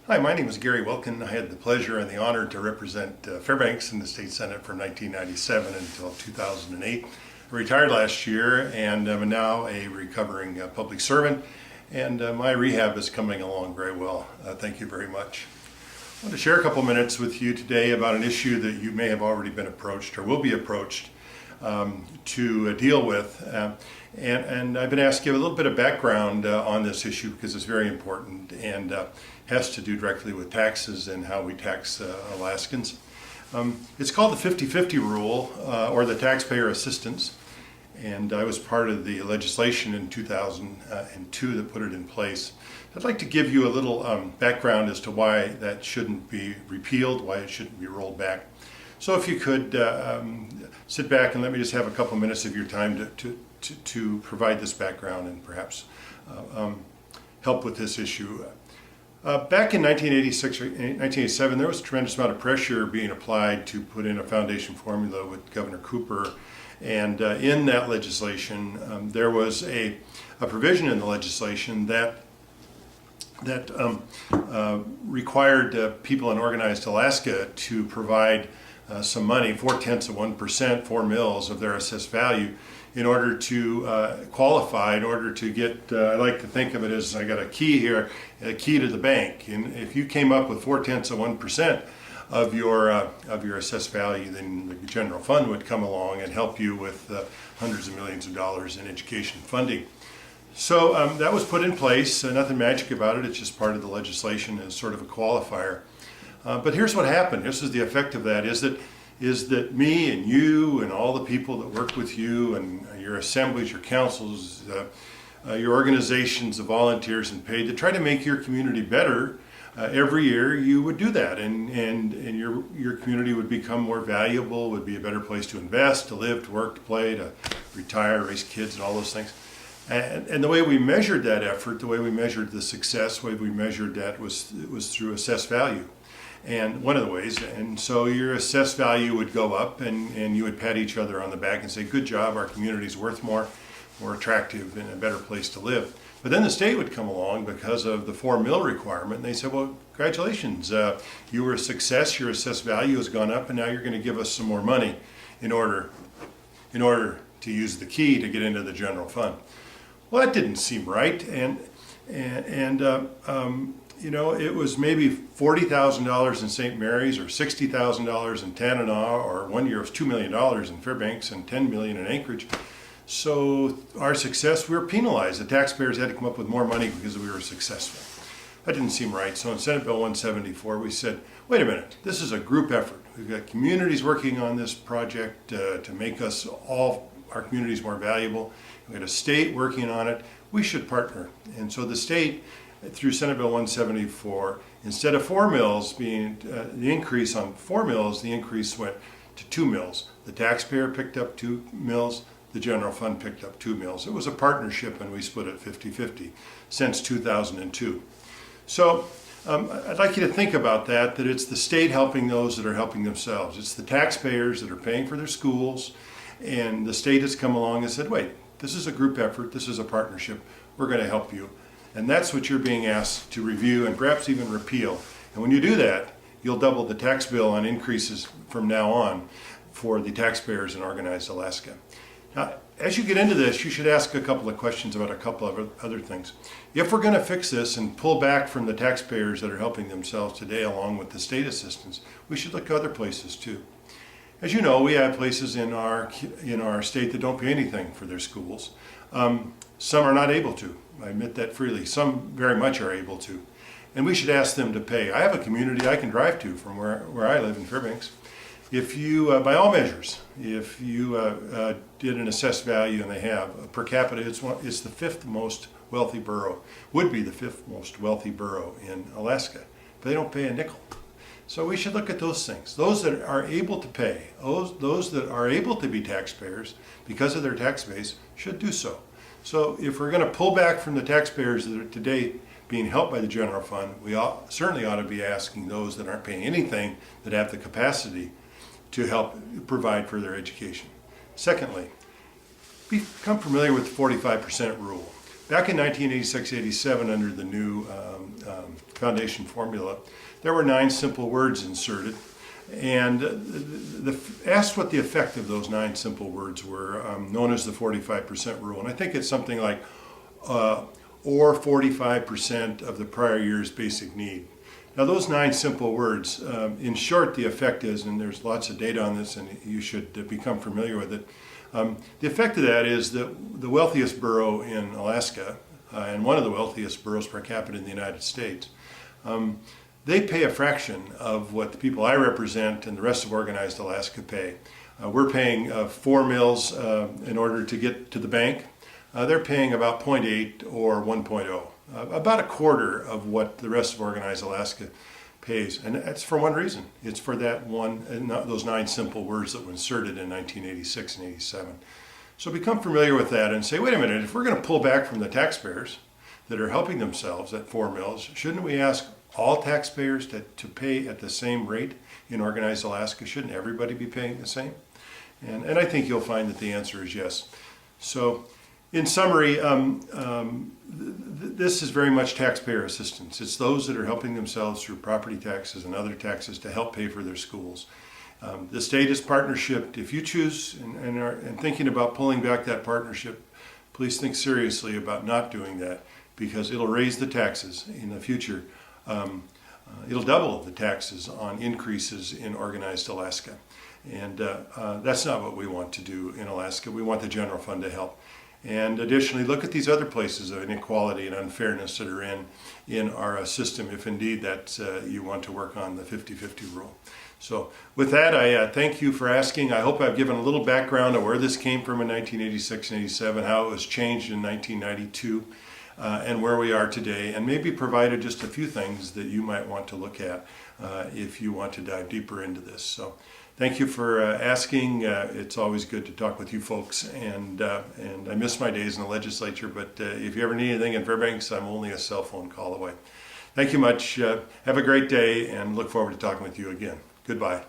Hi, my name is Gary Wilkin. I had the pleasure and the honor to represent Fairbanks in the State Senate from 1997 until 2008. I retired last year and I'm now a recovering public servant, and my rehab is coming along very well. Thank you very much. I want to share a couple minutes with you today about an issue that you may have already been approached or will be approached to deal with. And I've been asked to give a little bit of background on this issue because it's very important and has to do directly with taxes and how we tax Alaskans. It's called the 50-50 rule or the taxpayer assistance, and I was part of the legislation in 2002 that put it in place. I'd like to give you a little background as to why that shouldn't be repealed, why it shouldn't be rolled back. So if you could sit back and let me just have a couple minutes of your time to provide this background and perhaps help with this issue. Back in 1986 or 1987, there was a tremendous amount of pressure being applied to put in a foundation formula with Governor Cooper. And in that legislation, there was a provision in the legislation that required people in Organized Alaska to provide some money, 0.4%, 4 mils of their assessed value, in order to qualify, in order to get, I like to think of it as, I got a key here, a key to the bank. And if you came up with 0.4% of your assessed value, then the general fund would come along and help you with hundreds of millions of dollars in education funding. So that was put in place, nothing magic about it, it's just part of the legislation as sort of a qualifier. But here's what happened, this is the effect of that, is that me and you and all the people that work with you and your assemblies, your councils, your organizations of volunteers and paid to try to make your community better, every year you would do that, and your community would become more valuable, would be a better place to invest, to live, to work, to play, to retire, raise kids and all those things. And the way we measured that effort, the way we measured the success, the way we measured that was through assessed value. And one of the ways, and so your assessed value would go up and you would pat each other on the back and say, good job, our community's worth more attractive and a better place to live. But then the state would come along because of the 4 mil requirement, and they said, well, congratulations, you were a success, your assessed value has gone up, and now you're going to give us some more money in order to use the key to get into the general fund. Well, that didn't seem right, and you know, it was maybe $40,000 in St. Mary's or $60,000 in Tanana, or one year it was $2 million in Fairbanks and $10 million in Anchorage. So our success, we were penalized. The taxpayers had to come up with more money because we were successful. That didn't seem right. So in Senate Bill 174, we said, wait a minute, this is a group effort. We've got communities working on this project to make us all, our communities more valuable. We've got a state working on it. We should partner. And so the state, through Senate Bill 174, instead of 4 mils being the increase on 4 mils, the increase went to 2 mils. The taxpayer picked up 2 mils, the general fund picked up 2 mils. It was a partnership and we split it 50-50 since 2002. So I'd like you to think about that it's the state helping those that are helping themselves. It's the taxpayers that are paying for their schools, and the state has come along and said, wait, this is a group effort, this is a partnership, we're going to help you. And that's what you're being asked to review and perhaps even repeal. And when you do that, you'll double the tax bill on increases from now on for the taxpayers in Organized Alaska. Now, as you get into this, you should ask a couple of questions about a couple of other things. If we're going to fix this and pull back from the taxpayers that are helping themselves today along with the state assistance, we should look at other places too. As you know, we have places in our state that don't pay anything for their schools. Some are not able to. I admit that freely. Some very much are able to. And we should ask them to pay. I have a community I can drive to from where I live in Fairbanks. If you, by all measures, if you did an assessed value, and they have, per capita, it's the 5th most wealthy borough, would be the 5th most wealthy borough in Alaska. But they don't pay a nickel. So we should look at those things. Those that are able to pay, those that are able to be taxpayers because of their tax base should do so. So if we're going to pull back from the taxpayers that are today being helped by the general fund, we certainly ought to be asking those that aren't paying anything that have the capacity to help provide for their education. Secondly, become familiar with the 45% rule. back in 1986-87, under the new foundation formula, there were 9 simple words inserted. And asked what the effect of those 9 simple words were, known as the 45% rule. And I think it's something like, or 45% of the prior year's basic need. Now those 9 simple words, in short, the effect is, and there's lots of data on this and you should become familiar with it, the effect of that is that the wealthiest borough in Alaska, and one of the wealthiest boroughs per capita in the United States, they pay a fraction of what the people I represent and the rest of organized Alaska pay. We're paying 4 mils in order to get to the bank. They're paying about 0.8 or 1.0, about a quarter of what the rest of organized Alaska pays. And that's for one reason. It's for that one, those 9 simple words that were inserted in 1986 and 87. So become familiar with that and say, wait a minute, if we're going to pull back from the taxpayers that are helping themselves at 4 mils, shouldn't we ask all taxpayers to pay at the same rate in organized Alaska? Shouldn't everybody be paying the same? And I think you'll find that the answer is yes. So in summary, this is very much taxpayer assistance. It's those that are helping themselves through property taxes and other taxes to help pay for their schools. The state is partnership. If you choose and are thinking about pulling back that partnership, please think seriously about not doing that, because it'll raise the taxes in the future. It'll double the taxes on increases in organized Alaska. And that's not what we want to do in Alaska. We want the general fund to help. And additionally, look at these other places of inequality and unfairness that are in our system, if indeed that you want to work on the 50-50 rule. So with that, I thank you for asking. I hope I've given a little background of where this came from in 1986 and 87, how it was changed in 1992. And where we are today, and maybe provided just a few things that you might want to look at if you want to dive deeper into this. So thank you for asking. It's always good to talk with you folks, and I miss my days in the legislature, but if you ever need anything in Fairbanks, I'm only a cell phone call away. Thank you much. Have a great day, and look forward to talking with you again. Goodbye.